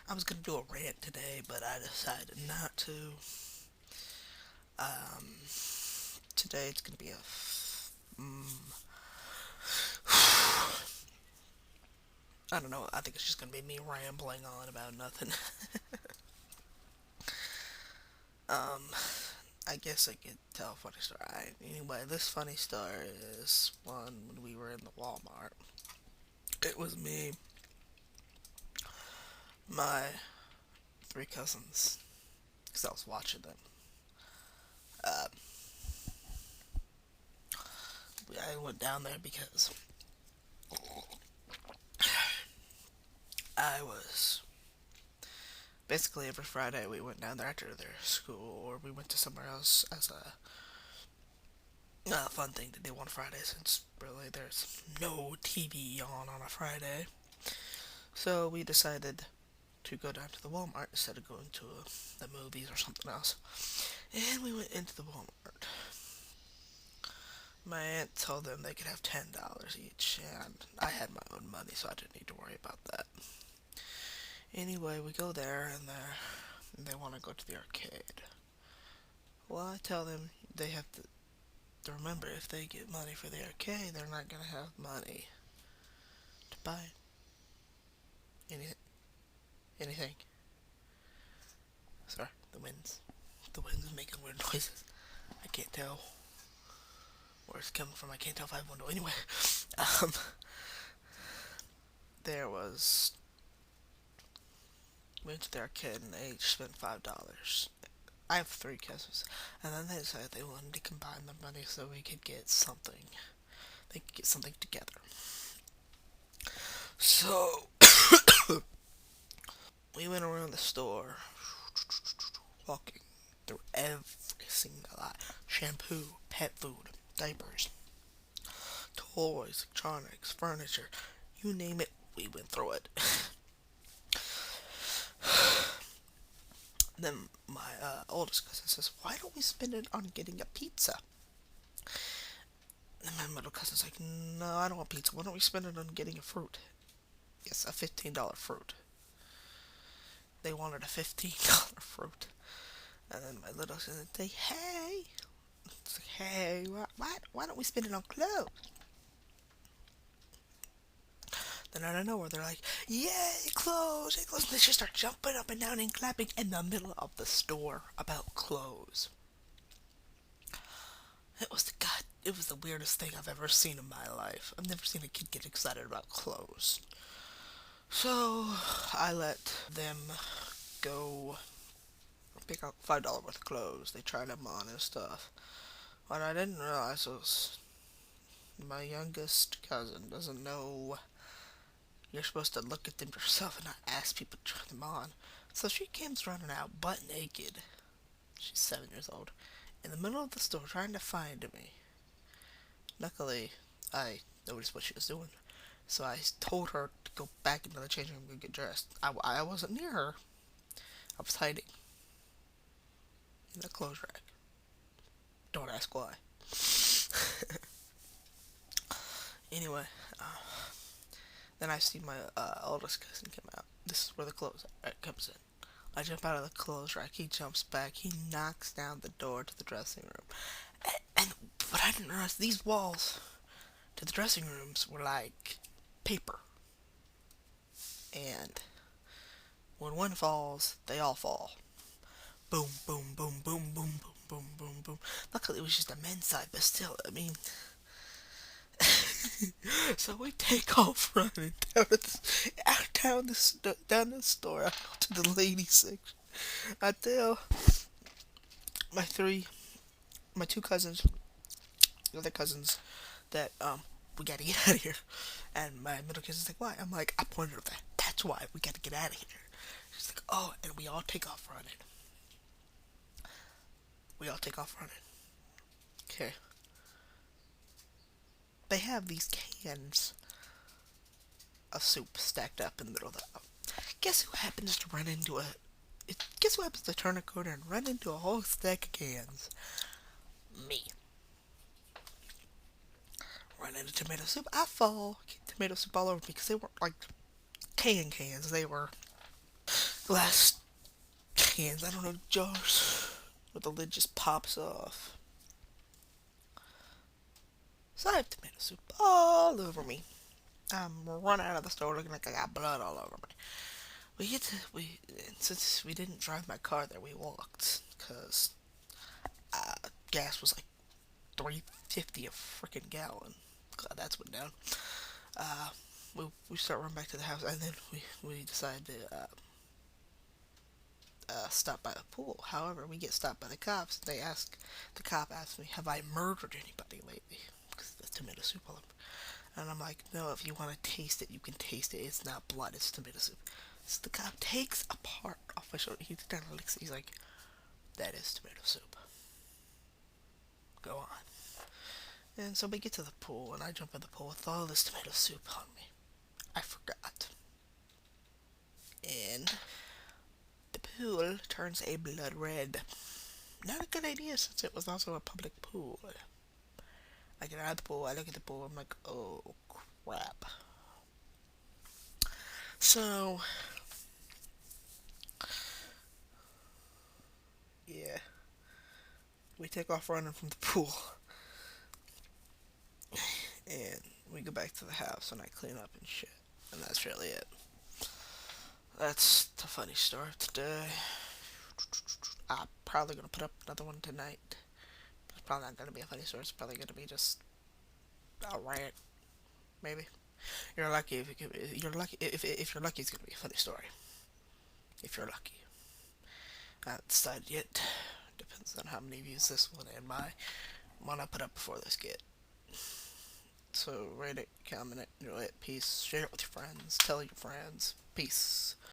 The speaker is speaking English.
I was gonna do a rant today, but I decided not to. Um, Today it's gonna be I don't know. I think it's just gonna be me rambling on about nothing. um, I guess I could tell a funny story. Anyway, this funny story is one when we were in the Walmart. It was me, my three cousins, because I was watching them. Uh, I went down there because I was basically every Friday we went down there after their school, or we went to somewhere else as a fun thing to do on Friday since really there's no TV on a Friday. So we decided to go down to the Walmart instead of going to the movies or something else. And we went into the Walmart. My aunt told them they could have $10 each, and I had my own money, so I didn't need to worry about that. Anyway, we go there, and they want to go to the arcade. Well, I tell them they have to remember if they get money for the arcade, they're not gonna have money to buy any anything. Sorry, the winds. The wind's making weird noises. I can't tell where it's coming from. I can't tell if I have a window. Anyway, um, there was we went to the arcade and they each spent $5. I have three cousins, and then they decided they wanted to combine the money so we could get something. They could get something together. So we went around the store, walking through every single aisle: shampoo, pet food, diapers, toys, electronics, furniture, you name it, we went through it. Then my oldest cousin says, "Why don't we spend it on getting a pizza?" And my middle cousin's like, "No, I don't want pizza. Why don't we spend it on getting a fruit?" Yes, a $15 fruit. They wanted a $15 fruit. And then my little cousin say, "Hey, it's like, hey, why don't we spend it on clothes?" Then out of nowhere, they're like, "Yay, clothes, yay, clothes." And they just start jumping up and down and clapping in the middle of the store about clothes. It was the weirdest thing I've ever seen in my life. I've never seen a kid get excited about clothes. So I let them go pick out $5 worth of clothes. They tried them on and stuff. What I didn't realize was my youngest cousin doesn't know you're supposed to look at them yourself and not ask people to try them on. So she comes running out butt naked. She's 7 years old. In the middle of the store trying to find me. Luckily, I noticed what she was doing. So I told her to go back into the changing room and get dressed. I wasn't near her. I was hiding in the clothes rack. Don't ask why. Anyway, then I see my oldest cousin come out. This is where the clothes rack comes in. I jump out of the clothes rack. He jumps back. He knocks down the door to the dressing room. And but I didn't realize these walls to the dressing rooms were like paper. And when one falls, they all fall. Boom, boom, boom, boom, boom, boom, boom, boom, boom. Luckily, it was just a men's side, but still, I mean. So we take off running down the store, out to the ladies section. I tell my three, my two cousins, the other cousins, that we gotta get out of here. And my middle cousin's like, "Why?" I'm like, "I pointed at that. That's why we gotta get out of here." She's like, "Oh," and we all take off running. We all take off running. Okay. They have these cans of soup stacked up in the middle of the. Guess who happens to run into a. Guess who happens to turn a corner and run into a whole stack of cans? Me. Run into tomato soup. I fall. Get tomato soup all over me because they weren't like cans. They were glass cans, I don't know, jars, where the lid just pops off. So I have tomato soup all over me. I'm running out of the store looking like I got blood all over me. Since we didn't drive my car there, we walked because gas was like 3.50 a freaking gallon. God, that's went down. Uh, we start running back to the house, and then we decide to stop by the pool. However, we get stopped by the cops. The cop asked me, "Have I murdered anybody lately?" Because the tomato soup all over. And I'm like, "No, if you want to taste it, you can taste it. It's not blood, it's tomato soup." So the cop takes a part off my shoulder. He kind of licks it. He's like, "That is tomato soup. Go on." And so we get to the pool, and I jump in the pool with all this tomato soup on me. I forgot. And the pool turns a blood red. Not a good idea since it was also a public pool. I get out of the pool, I look at the pool, I'm like, oh crap. So, yeah, we take off running from the pool, and we go back to the house, and I clean up and shit. And that's really it. That's the funny story of today. I'm probably gonna put up another one tonight. It's probably not gonna be a funny story. It's probably gonna be just a rant, maybe. You're lucky if you're lucky if you're lucky, it's gonna be a funny story. If you're lucky, I haven't decided yet. Depends on how many views this one and my one I put up before this get. So rate it, comment it, enjoy it, peace. Share it with your friends. Tell your friends. Peace.